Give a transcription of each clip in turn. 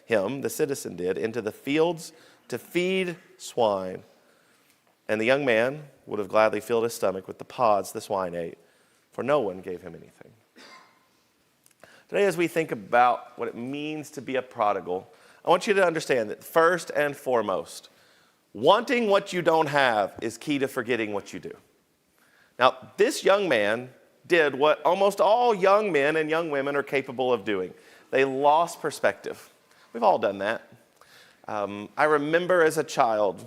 him, the citizen did, into the fields to feed swine. And the young man would have gladly filled his stomach with the pods the swine ate, for no one gave him anything. Today, as we think about what it means to be a prodigal, I want you to understand that first and foremost, wanting what you don't have is key to forgetting what you do. Now, this young man did what almost all young men and young women are capable of doing. They lost perspective. We've all done that. I remember as a child,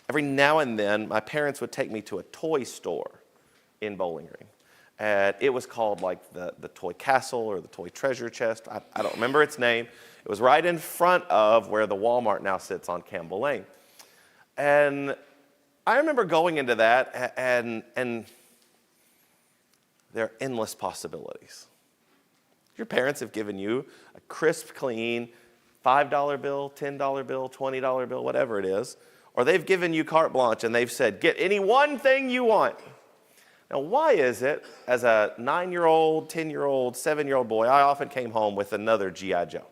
every now and then, my parents would take me to a toy store in Bowling Green. And it was called like the Toy Castle or the Toy Treasure Chest. I don't remember its name. It was right in front of where the Walmart now sits on Campbell Lane. And I remember going into that, and there are endless possibilities. Your parents have given you a crisp, clean $5 bill, $10 bill, $20 bill, whatever it is, or they've given you carte blanche and they've said, get any one thing you want. Now, why is it, as a 9-year-old, 10-year-old, 7-year-old boy, I often came home with another G.I. Joe?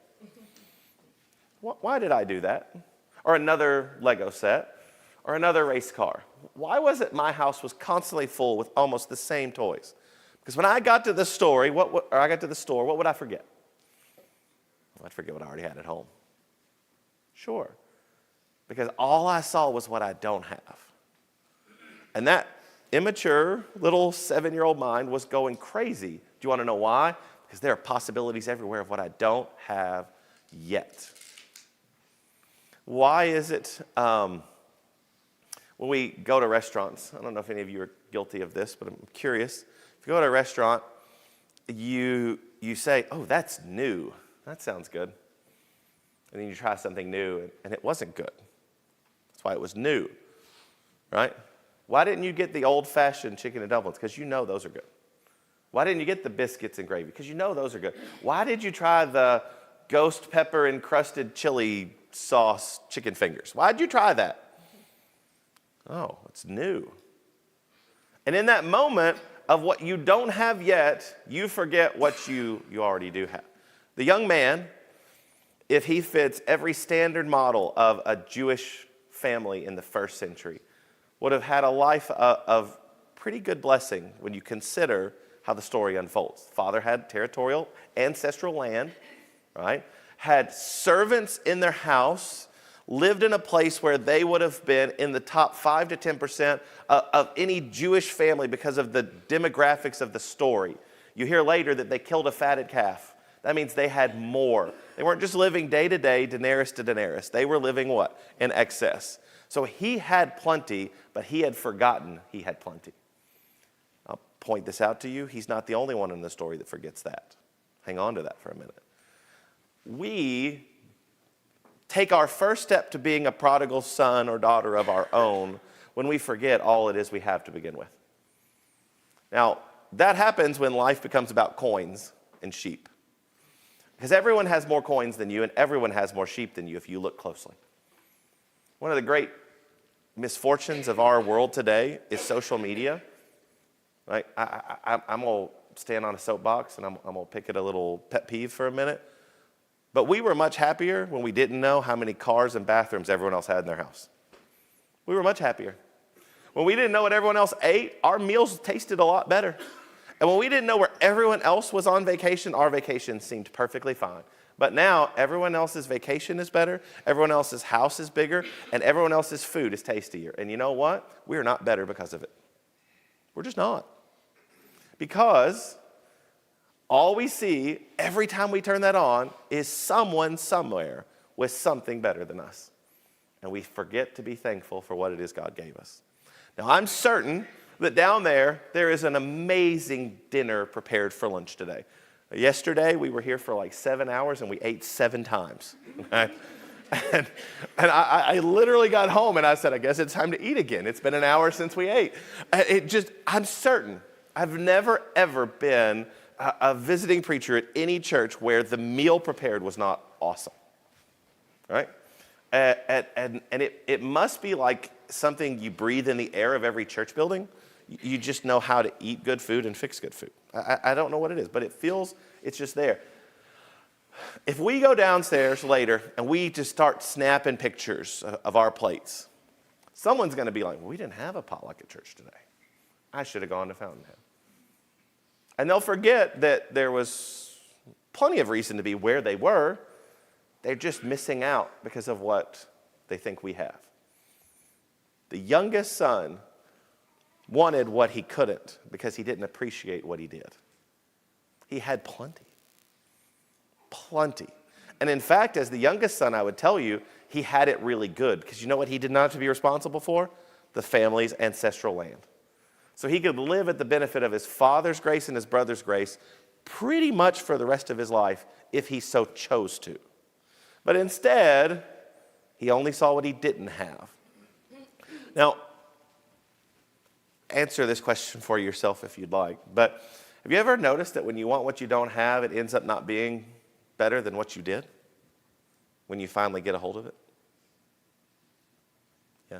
Why did I do that? Or another Lego set, or another race car? Why was it my house was constantly full with almost the same toys? Because when I got to the store, what would I forget? I'd forget what I already had at home. Sure. Because all I saw was what I don't have. And that immature little 7-year-old mind was going crazy. Do you want to know why? Because there are possibilities everywhere of what I don't have yet. Why is it when we go to restaurants, I don't know if any of you are guilty of this, but I'm curious. If you go to a restaurant, you say, oh, that's new. That sounds good. And then you try something new, and it wasn't good. That's why it was new, right? Why didn't you get the old-fashioned chicken and dumplings? Because you know those are good. Why didn't you get the biscuits and gravy? Because you know those are good. Why did you try the ghost pepper encrusted chili sauce chicken fingers? Why did you try that? Oh, it's new. And in that moment of what you don't have yet, you forget what you already do have. The young man, if he fits every standard model of a Jewish family in the first century, would have had a life of pretty good blessing when you consider how the story unfolds. Father had territorial, ancestral land, right? Had servants in their house, lived in a place where they would have been in the top 5 to 10% of any Jewish family because of the demographics of the story. You hear later that they killed a fatted calf. That means they had more. They weren't just living day to day, denarius to denarius. They were living what? In excess. So he had plenty, but he had forgotten he had plenty. I'll point this out to you. He's not the only one in the story that forgets that. Hang on to that for a minute. We take our first step to being a prodigal son or daughter of our own when we forget all it is we have to begin with. Now, that happens when life becomes about coins and sheep. Because everyone has more coins than you, and everyone has more sheep than you if you look closely. One of the great misfortunes of our world today is social media. Right? I'm going to stand on a soapbox, and I'm going to pick it a little pet peeve for a minute. But we were much happier when we didn't know how many cars and bathrooms everyone else had in their house. We were much happier. When we didn't know what everyone else ate, our meals tasted a lot better. And when we didn't know where everyone else was on vacation, our vacation seemed perfectly fine. But now, everyone else's vacation is better, everyone else's house is bigger, and everyone else's food is tastier. And you know what? We are not better because of it. We're just not. Because all we see every time we turn that on is someone somewhere with something better than us. And we forget to be thankful for what it is God gave us. Now, I'm certain that down there is an amazing dinner prepared for lunch today. Yesterday, we were here for like 7 hours, and we ate 7 times. Okay? And I literally got home, and I said, I guess it's time to eat again. It's been an hour since we ate. I'm certain. I've never, ever been a visiting preacher at any church where the meal prepared was not awesome. Right? And it must be like something you breathe in the air of every church building. You just know how to eat good food and fix good food. I don't know what it is, but it feels, it's just there. If we go downstairs later and we just start snapping pictures of our plates, someone's going to be like, well, we didn't have a potluck at church today. I should have gone to Fountainhead. And they'll forget that there was plenty of reason to be where they were. They're just missing out because of what they think we have. The youngest son wanted what he couldn't because he didn't appreciate what he did. He had plenty. Plenty. And in fact, as the youngest son, I would tell you, he had it really good because you know what he did not have to be responsible for? The family's ancestral land. So he could live at the benefit of his father's grace and his brother's grace pretty much for the rest of his life if he so chose to. But instead, he only saw what he didn't have. Now, answer this question for yourself if you'd like. But have you ever noticed that when you want what you don't have, it ends up not being better than what you did when you finally get a hold of it? Yeah.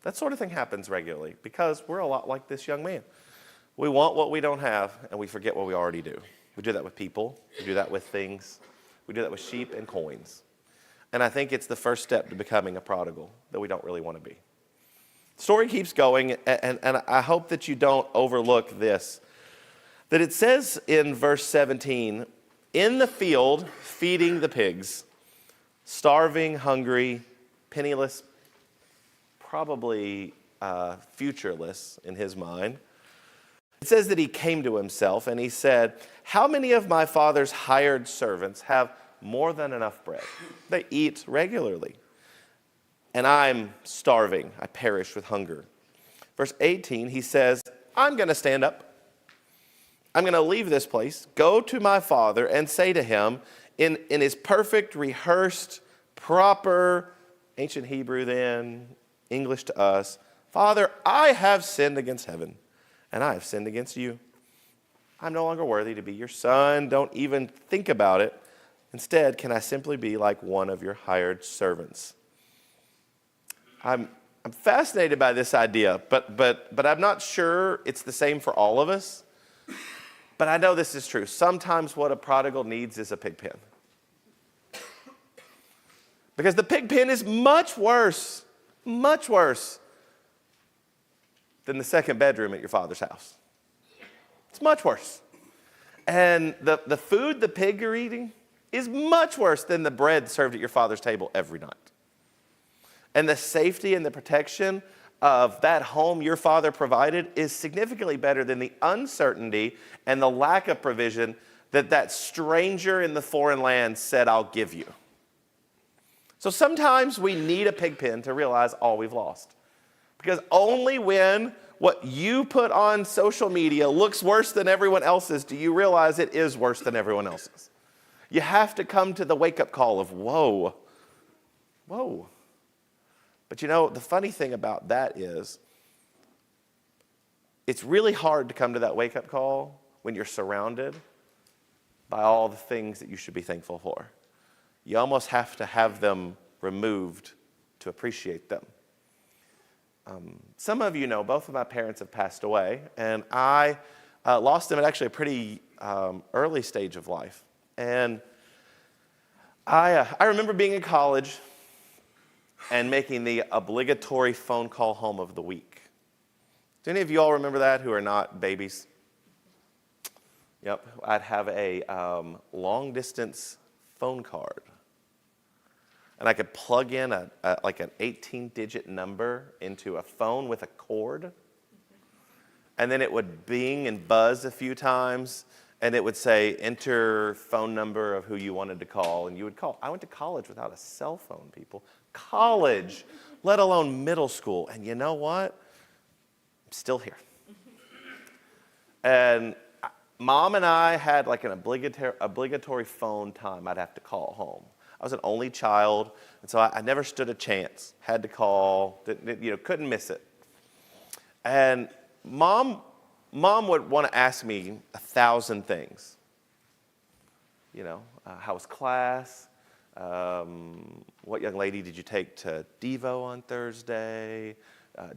That sort of thing happens regularly because we're a lot like this young man. We want what we don't have, and we forget what we already do. We do that with people. We do that with things. We do that with sheep and coins. And I think it's the first step to becoming a prodigal that we don't really want to be. The story keeps going, and I hope that you don't overlook this. That it says in verse 17, in the field, feeding the pigs, starving, hungry, penniless, probably futureless in his mind. It says that he came to himself and he said, how many of my father's hired servants have more than enough bread? They eat regularly. And I'm starving. I perish with hunger. Verse 18, he says, I'm going to stand up. I'm going to leave this place, go to my father and say to him in his perfect, rehearsed, proper, ancient Hebrew then, English to us, Father, I have sinned against heaven, and I have sinned against you. I'm no longer worthy to be your son. Don't even think about it. Instead, can I simply be like one of your hired servants? I'm fascinated by this idea, but I'm not sure it's the same for all of us. But I know this is true. Sometimes what a prodigal needs is a pig pen. Because the pig pen is much worse than the second bedroom at your father's house. It's much worse. And the food the pig are eating is much worse than the bread served at your father's table every night. And the safety and the protection of that home your father provided is significantly better than the uncertainty and the lack of provision that stranger in the foreign land said, I'll give you. So sometimes we need a pig pen to realize all we've lost. Because only when what you put on social media looks worse than everyone else's do you realize it is worse than everyone else's. You have to come to the wake-up call of, whoa. But you know, the funny thing about that is it's really hard to come to that wake-up call when you're surrounded by all the things that you should be thankful for. You almost have to have them removed to appreciate them. Some of you know both of my parents have passed away, and I lost them at actually a pretty early stage of life. And I remember being in college and making the obligatory phone call home of the week. Do any of you all remember that who are not babies? Yep, I'd have a long-distance phone card. And I could plug in like an 18-digit number into a phone with a cord. And then it would bing and buzz a few times. And it would say, enter phone number of who you wanted to call. And you would call. I went to college without a cell phone, people. College, let alone middle school. And you know what? I'm still here. And Mom and I had like an obligatory phone time I'd have to call home. I was an only child, and so I never stood a chance. Had to call, couldn't miss it. And Mom would want to ask me 1,000 things. How was class? What young lady did you take to Devo on Thursday?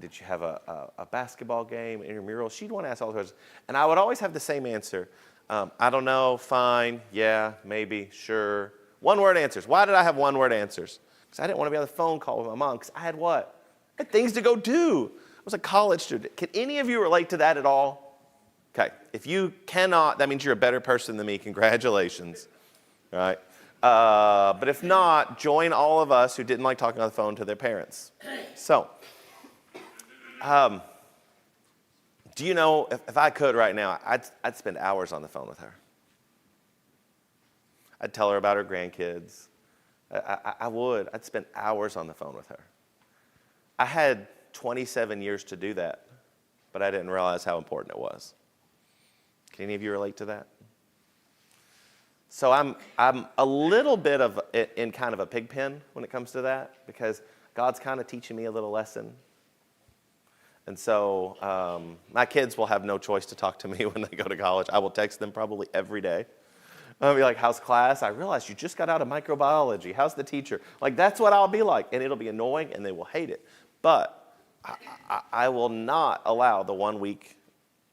Did you have a basketball game, intramural? She'd want to ask all those questions. And I would always have the same answer. I don't know, fine, yeah, maybe, sure. One-word answers. Why did I have one-word answers? Because I didn't want to be on the phone call with my mom because I had what? I had things to go do. I was a college student. Can any of you relate to that at all? Okay, if you cannot, that means you're a better person than me. Congratulations, all right? But if not, join all of us who didn't like talking on the phone to their parents. So, do you know, if I could right now, I'd spend hours on the phone with her. I'd tell her about her grandkids. I would. I'd spend hours on the phone with her. I had 27 years to do that, but I didn't realize how important it was. Can any of you relate to that? So I'm a little bit of in kind of a pig pen when it comes to that, because God's kind of teaching me a little lesson. And so my kids will have no choice to talk to me when they go to college. I will text them probably every day. I'll be like, how's class? I realized you just got out of microbiology. How's the teacher? Like, that's what I'll be like. And it'll be annoying, and they will hate it. But I will not allow the 1 week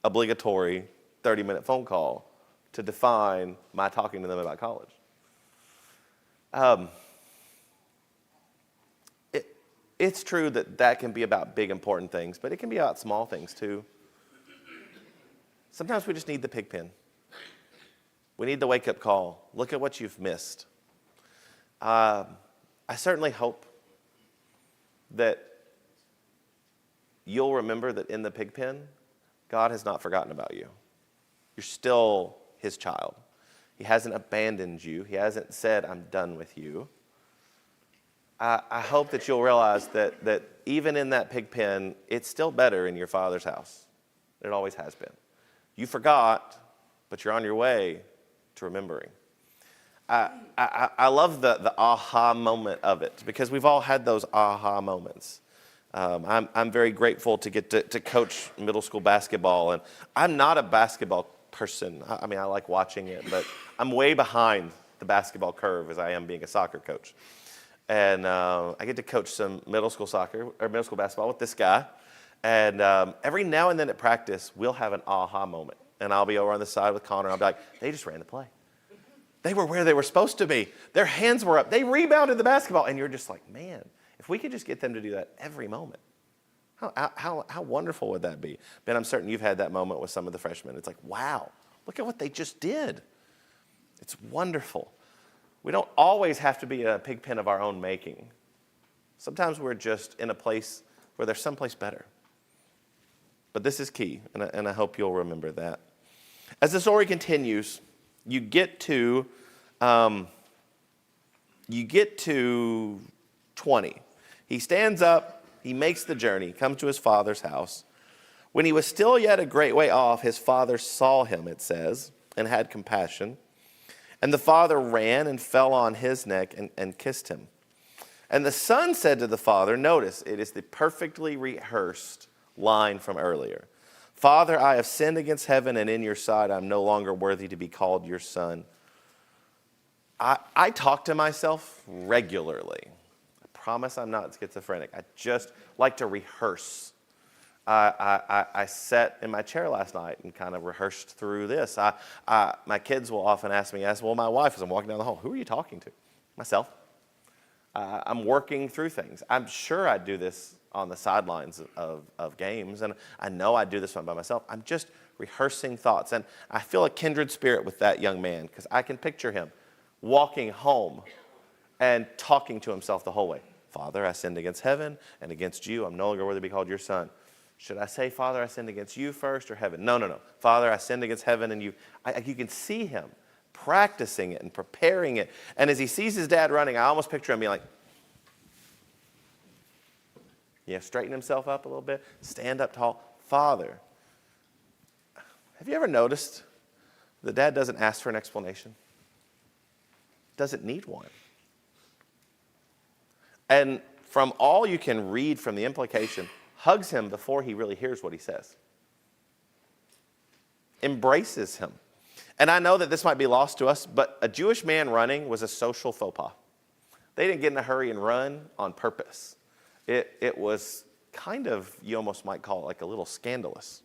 obligatory 30-minute phone call to define my talking to them about college. It's true that can be about big, important things, but it can be about small things, too. Sometimes we just need the pig pen. We need the wake-up call. Look at what you've missed. I certainly hope that you'll remember that in the pig pen, God has not forgotten about you. You're still his child. He hasn't abandoned you. He hasn't said, I'm done with you. I hope that you'll realize that even in that pig pen, it's still better in your Father's house. It always has been. You forgot, but you're on your way to remembering. I love the aha moment of it, because we've all had those aha moments. I'm very grateful to get to coach middle school basketball, and I'm not a basketball person. I mean, I like watching it, but I'm way behind the basketball curve as I am being a soccer coach. And I get to coach some middle school soccer or middle school basketball with this guy. And every now and then at practice, we'll have an aha moment. And I'll be over on the side with Connor. I'll be like, they just ran the play. They were where they were supposed to be. Their hands were up. They rebounded the basketball. And you're just like, man, if we could just get them to do that every moment, how wonderful would that be? Ben, I'm certain you've had that moment with some of the freshmen. It's like, wow, look at what they just did. It's wonderful. We don't always have to be in a pig pen of our own making. Sometimes we're just in a place where there's someplace better. But this is key, and I hope you'll remember that. As the story continues, you get to 20. He stands up, he makes the journey, comes to his father's house. When he was still yet a great way off, his father saw him, it says, and had compassion. And the father ran and fell on his neck and kissed him. And the son said to the father, notice, it is the perfectly rehearsed line from earlier. Father, I have sinned against heaven, and in your sight I'm no longer worthy to be called your son. I talk to myself regularly. I promise I'm not schizophrenic. I just like to rehearse. I sat in my chair last night and kind of rehearsed through this. My kids will often ask me, well, my wife, as I'm walking down the hall, who are you talking to? Myself. I'm working through things. I'm sure I do this on the sidelines of games, and I know I do this one by myself. I'm just rehearsing thoughts, and I feel a kindred spirit with that young man, because I can picture him walking home and talking to himself the whole way. Father, I sinned against heaven and against you. I'm no longer worthy to be called your son. Should I say, Father, I sinned against you first, or heaven? No. Father, I sinned against heaven and you. You can see him practicing it and preparing it. And as he sees his dad running, I almost picture him being like, straighten himself up a little bit, stand up tall. Father, have you ever noticed the dad doesn't ask for an explanation? Doesn't need one. And from all you can read from the implication, hugs him before he really hears what he says. Embraces him. And I know that this might be lost to us, but a Jewish man running was a social faux pas. They didn't get in a hurry and run on purpose. It was kind of, you almost might call it like a little scandalous.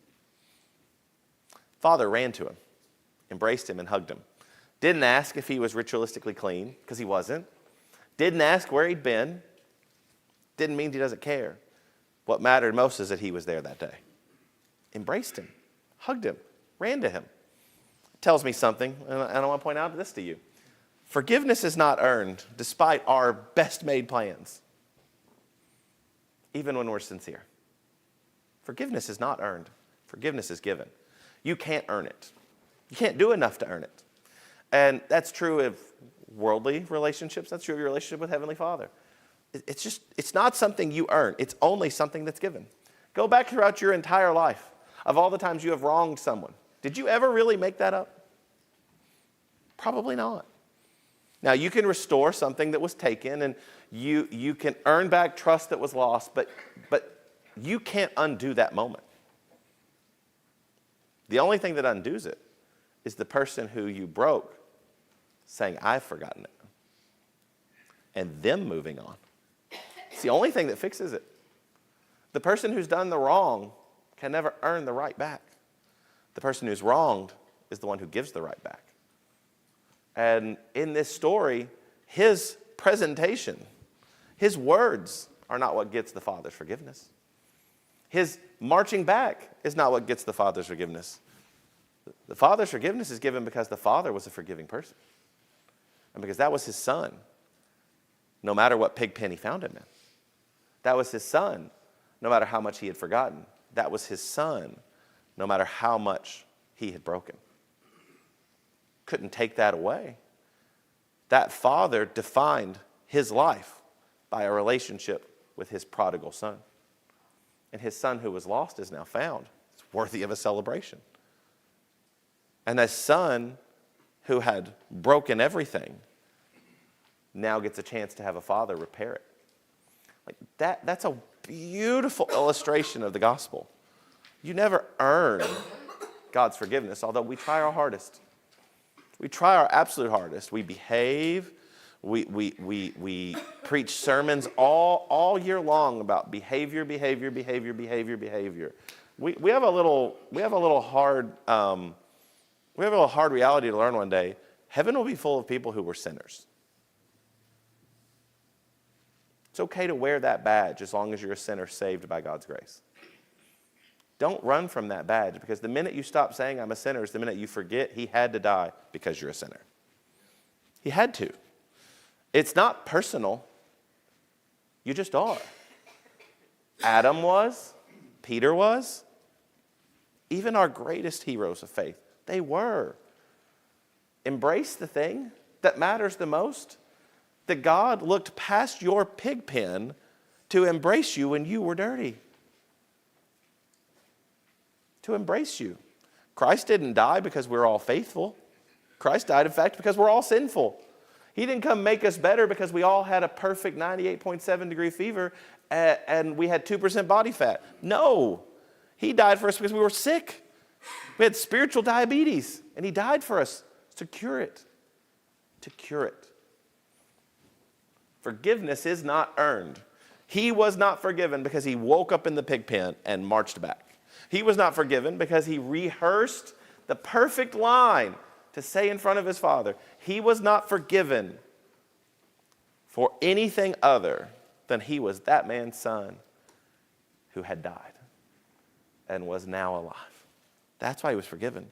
Father ran to him, embraced him and hugged him. Didn't ask if he was ritualistically clean, because he wasn't. Didn't ask where he'd been. Didn't mean he doesn't care. What mattered most is that he was there that day. Embraced him, hugged him, ran to him. Tells me something, and I want to point out this to you. Forgiveness is not earned despite our best made plans, even when we're sincere. Forgiveness is not earned. Forgiveness is given. You can't earn it. You can't do enough to earn it. And that's true of worldly relationships. That's true of your relationship with Heavenly Father. It's not something you earn. It's only something that's given. Go back throughout your entire life of all the times you have wronged someone. Did you ever really make that up? Probably not. Now, you can restore something that was taken, and you can earn back trust that was lost, but you can't undo that moment. The only thing that undoes it is the person who you broke saying, I've forgotten it, and them moving on. It's the only thing that fixes it. The person who's done the wrong can never earn the right back. The person who's wronged is the one who gives the right back. And in this story, his presentation, his words are not what gets the Father's forgiveness. His marching back is not what gets the Father's forgiveness. The Father's forgiveness is given because the Father was a forgiving person. And because that was his Son, no matter what pig pen he found him in. That was his Son, no matter how much he had forgotten. That was his Son, no matter how much he had broken. Couldn't take that away. That Father defined his life by a relationship with his prodigal son. And his son who was lost is now found. It's worthy of a celebration. And that son who had broken everything now gets a chance to have a father repair it. Like that's a beautiful illustration of the gospel. You never earn God's forgiveness, although we try our hardest. We try our absolute hardest. We behave. We preach sermons all year long about behavior. We have a little hard reality to learn one day. Heaven will be full of people who were sinners. It's okay to wear that badge as long as you're a sinner saved by God's grace. Don't run from that badge, because the minute you stop saying I'm a sinner is the minute you forget he had to die because you're a sinner. He had to. It's not personal. You just are. Adam was. Peter was. Even our greatest heroes of faith, they were. Embrace the thing that matters the most. That God looked past your pig pen to embrace you when you were dirty. To embrace you. Christ didn't die because we're all faithful. Christ died, in fact, because we're all sinful. He didn't come make us better because we all had a perfect 98.7 degree fever and we had 2% body fat. No. He died for us because we were sick. We had spiritual diabetes, and he died for us to cure it. To cure it. Forgiveness is not earned. He was not forgiven because he woke up in the pig pen and marched back. He was not forgiven because he rehearsed the perfect line to say in front of his Father. He was not forgiven for anything other than he was that man's son who had died and was now alive. That's why he was forgiven.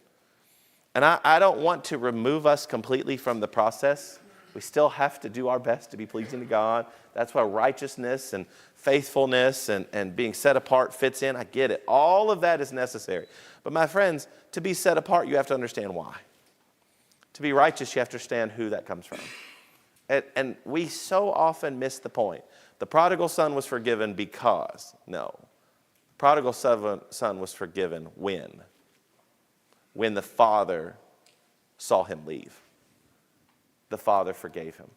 And I don't want to remove us completely from the process. We still have to do our best to be pleasing to God. That's why righteousness and faithfulness and being set apart fits in. I get it. All of that is necessary. But my friends, to be set apart, you have to understand why. To be righteous, you have to understand who that comes from. And we so often miss the point. The prodigal son was forgiven because. No. The prodigal son was forgiven when? When the father saw him leave. The Father forgave him.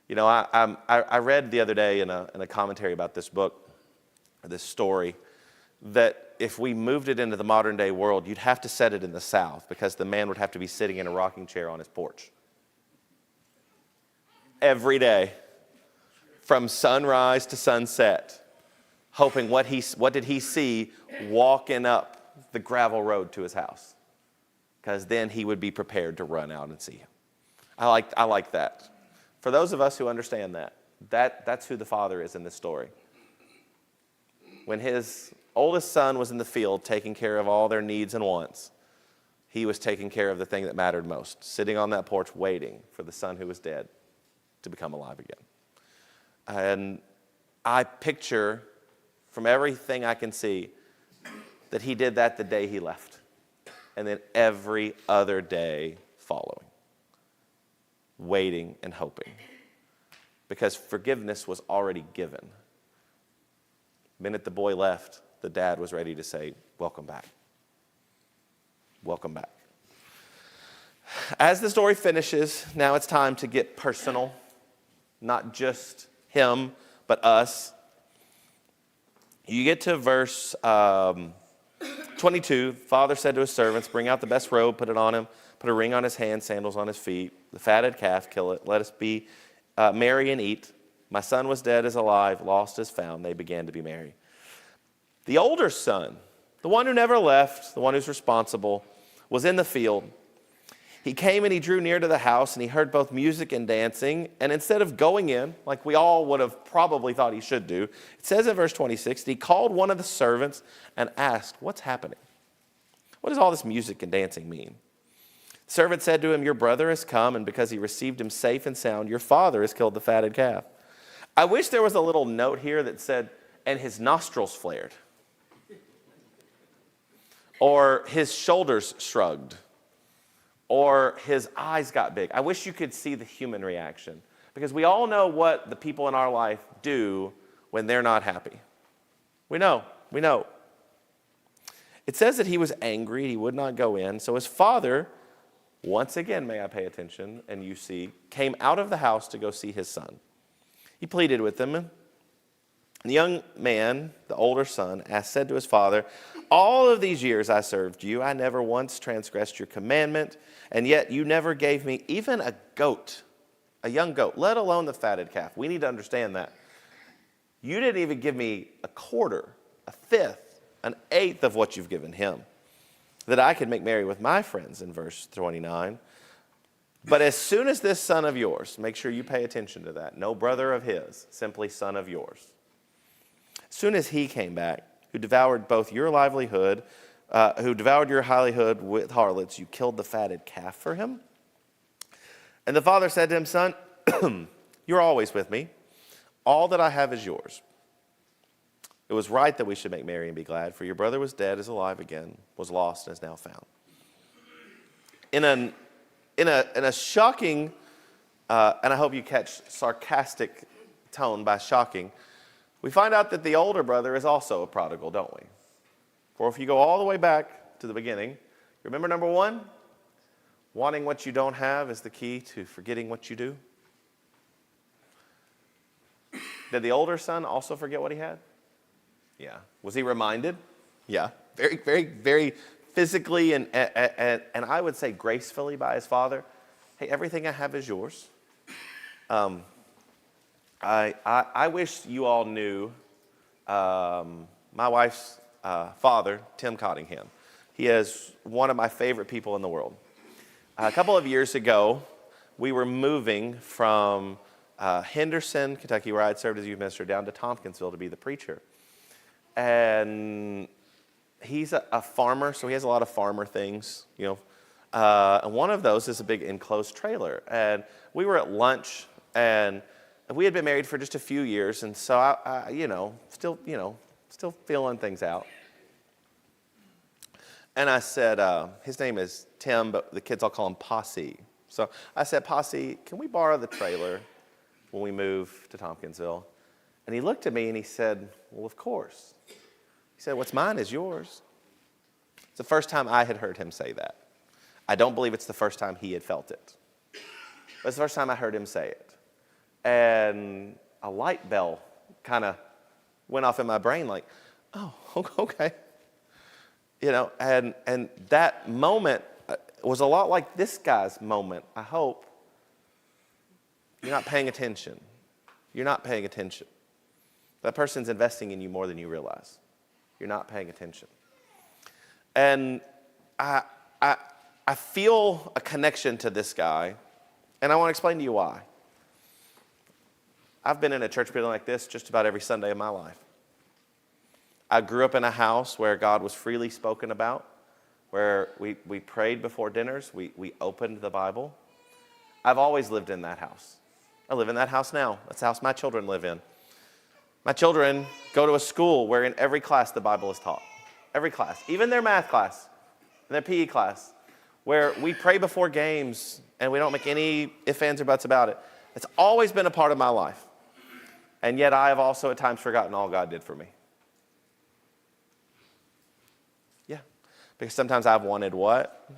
You know, I read the other day in a commentary about this book, or this story, that if we moved it into the modern day world, you'd have to set it in the South because the man would have to be sitting in a rocking chair on his porch. Every day, from sunrise to sunset, hoping what did he see walking up the gravel road to his house. because then he would be prepared to run out and see him. I like that. For those of us who understand that's who the father is in this story. When his oldest son was in the field taking care of all their needs and wants, he was taking care of the thing that mattered most, sitting on that porch waiting for the son who was dead to become alive again. And I picture, from everything I can see, that he did that the day he left, and then every other day following, waiting and hoping, because forgiveness was already given. The minute the boy left, the dad was ready to say, welcome back. Welcome back. As the story finishes, now it's time to get personal. Not just him, but us. You get to verse 22. Father said to his servants, bring out the best robe, put it on him, put a ring on his hand, sandals on his feet, the fatted calf, kill it. Let us be merry and eat. My son was dead, is alive, lost is found. They began to be merry. The older son, the one who never left, the one who's responsible, was in the field. He came and he drew near to the house, and he heard both music and dancing. And instead of going in, like we all would have probably thought he should do, it says in verse 26, he called one of the servants and asked, what's happening? What does all this music and dancing mean? The servant said to him, your brother has come, and because he received him safe and sound, your father has killed the fatted calf. I wish there was a little note here that said, and his nostrils flared. Or his shoulders shrugged. Or his eyes got big. I wish you could see the human reaction. Because we all know what the people in our life do when they're not happy. We know. It says that he was angry, he would not go in. So his father, once again, may I pay attention, and you see, came out of the house to go see his son. He pleaded with him. The young man, the older son, said to his father, all of these years I served you. I never once transgressed your commandment, and yet you never gave me even a goat, a young goat, let alone the fatted calf. We need to understand that. You didn't even give me a quarter, a fifth, an eighth of what you've given him, that I could make merry with my friends, in verse 29. But as soon as this son of yours, make sure you pay attention to that, no brother of his, simply son of yours. As soon as he came back, who devoured both your livelihood, who devoured your livelihood with harlots, you killed the fatted calf for him? And the father said to him, son, you're always with me. All that I have is yours. It was right that we should make merry and be glad, for your brother was dead, is alive again, was lost, and is now found. In a shocking, and I hope you catch sarcastic tone by shocking, we find out that the older brother is also a prodigal, don't we? For if you go all the way back to the beginning, remember number one? Wanting what you don't have is the key to forgetting what you do. Did the older son also forget what he had? Yeah. Was he reminded? Yeah. Very, very, very physically and I would say gracefully by his father. Hey, everything I have is yours. I wish you all knew my wife's father, Tim Cottingham. He is one of my favorite people in the world. A couple of years ago, we were moving from Henderson, Kentucky, where I had served as youth minister, down to Tompkinsville to be the preacher. And he's a farmer, so he has a lot of farmer things, you know. And one of those is a big enclosed trailer. And we were at lunch, and we had been married for just a few years, and so I still feeling things out. And I said, his name is Tim, but the kids all call him Posse. So I said, Posse, can we borrow the trailer when we move to Tompkinsville? And he looked at me and he said, well, of course. He said, what's mine is yours. It's the first time I had heard him say that. I don't believe it's the first time he had felt it. But it's the first time I heard him say it. And a light bell kind of went off in my brain like, oh, okay. You know, and that moment was a lot like this guy's moment, I hope. You're not paying attention. You're not paying attention. That person's investing in you more than you realize. You're not paying attention. And I feel a connection to this guy, and I want to explain to you why. I've been in a church building like this just about every Sunday of my life. I grew up in a house where God was freely spoken about, where we prayed before dinners, we opened the Bible. I've always lived in that house. I live in that house now. That's the house my children live in. My children go to a school where in every class the Bible is taught. Every class, even their math class, and their PE class, where we pray before games and we don't make any ifs, ands, or buts about it. It's always been a part of my life. And yet I have also at times forgotten all God did for me. Yeah, because sometimes I've wanted what?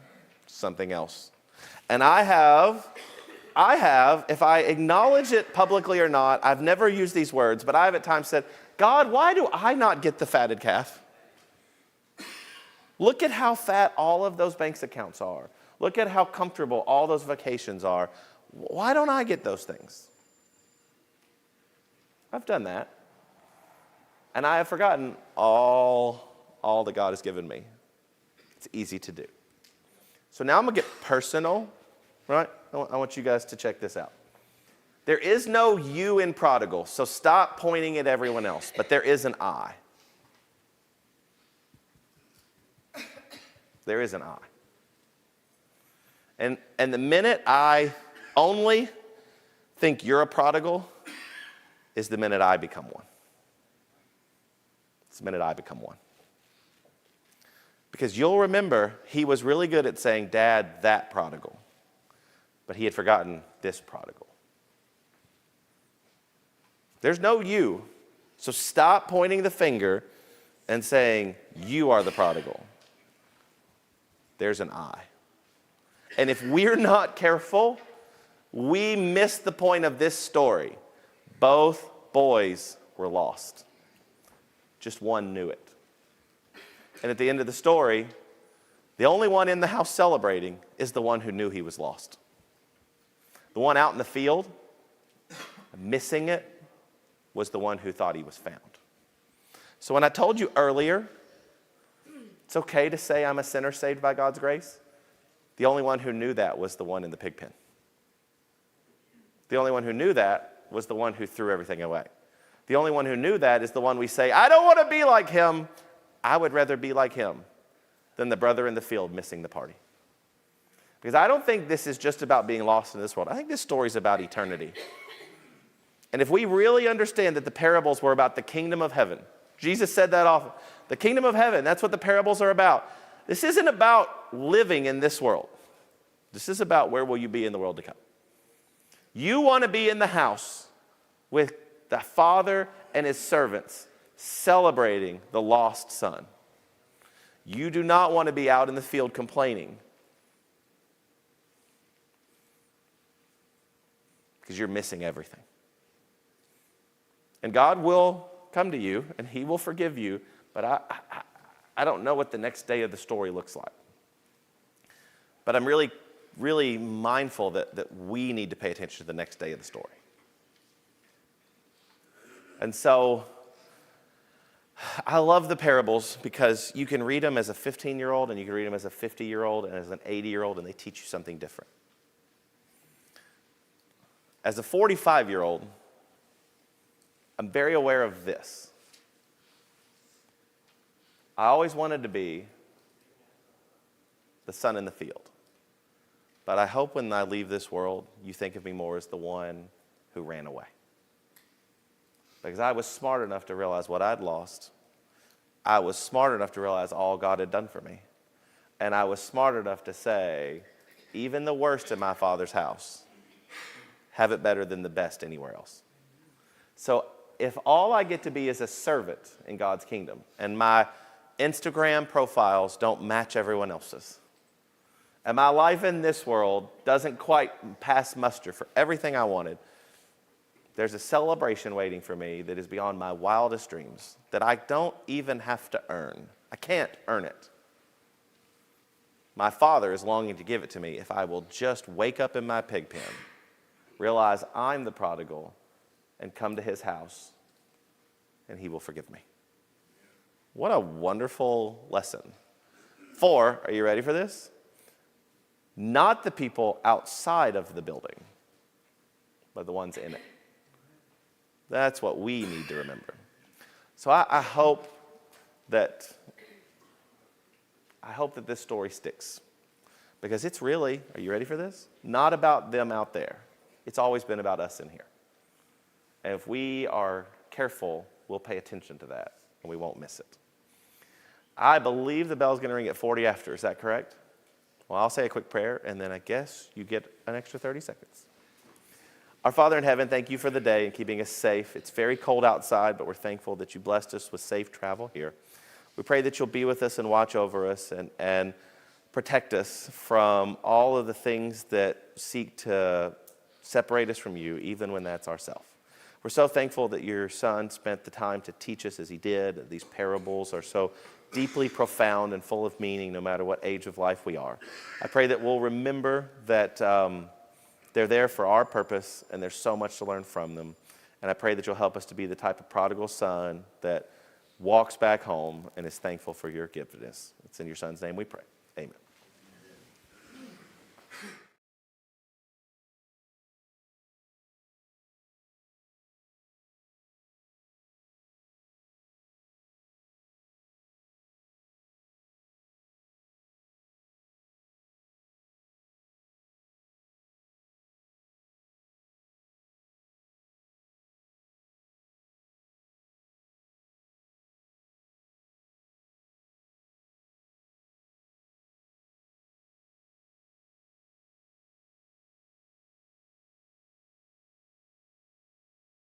Something else. And I have, if I acknowledge it publicly or not, I've never used these words, but I have at times said, God, why do I not get the fatted calf? Look at how fat all of those bank accounts are. Look at how comfortable all those vacations are. Why don't I get those things? I've done that. And I have forgotten all that God has given me. It's easy to do. So now I'm going to get personal, right? I want you guys to check this out. There is no you in prodigal, so stop pointing at everyone else, but there is an I. There is an I. And the minute I only think you're a prodigal is the minute I become one. It's the minute I become one. Because you'll remember he was really good at saying, Dad, that prodigal. But he had forgotten this prodigal. There's no you. So stop pointing the finger and saying, you are the prodigal. There's an I. And if we're not careful, we miss the point of this story. Both boys were lost. Just one knew it. And at the end of the story, the only one in the house celebrating is the one who knew he was lost. The one out in the field, missing it, was the one who thought he was found. So when I told you earlier, it's okay to say I'm a sinner saved by God's grace, the only one who knew that was the one in the pig pen. The only one who knew that was the one who threw everything away. The only one who knew that is the one we say, I don't want to be like him. I would rather be like him than the brother in the field missing the party. Because I don't think this is just about being lost in this world. I think this story is about eternity. And if we really understand that the parables were about the kingdom of heaven, Jesus said that often, the kingdom of heaven, that's what the parables are about. This isn't about living in this world. This is about where will you be in the world to come. You want to be in the house with the father and his servants celebrating the lost son. You do not want to be out in the field complaining because you're missing everything. And God will come to you and he will forgive you, but I don't know what the next day of the story looks like. But I'm really, really mindful that we need to pay attention to the next day of the story. And so I love the parables because you can read them as a 15-year-old and you can read them as a 50-year-old and as an 80-year-old, and they teach you something different. As a 45-year-old, I'm very aware of this. I always wanted to be the son in the field. But I hope when I leave this world, you think of me more as the one who ran away. Because I was smart enough to realize what I'd lost. I was smart enough to realize all God had done for me. And I was smart enough to say, even the worst in my Father's house, have it better than the best anywhere else. So if all I get to be is a servant in God's kingdom, and my Instagram profiles don't match everyone else's, and my life in this world doesn't quite pass muster for everything I wanted, there's a celebration waiting for me that is beyond my wildest dreams, that I don't even have to earn. I can't earn it. My Father is longing to give it to me if I will just wake up in my pig pen, realize I'm the prodigal, and come to his house, and he will forgive me. What a wonderful lesson. 4, are you ready for this? not the people outside of the building, but the ones in it. That's what we need to remember. So I hope that this story sticks, because it's really, are you ready for this? Not about them out there. It's always been about us in here. And if we are careful, we'll pay attention to that, and we won't miss it. I believe the bell's going to ring at 40 after. Is that correct? Well, I'll say a quick prayer, and then I guess you get an extra 30 seconds. Our Father in heaven, thank you for the day and keeping us safe. It's very cold outside, but we're thankful that you blessed us with safe travel here. We pray that you'll be with us and watch over us and protect us from all of the things that seek to separate us from you, even when that's ourself. We're so thankful that your son spent the time to teach us as he did. These parables are so deeply profound and full of meaning, no matter what age of life we are. I pray that we'll remember that they're there for our purpose, and there's so much to learn from them. And I pray that you'll help us to be the type of prodigal son that walks back home and is thankful for your giftedness. It's in your son's name we pray. Amen.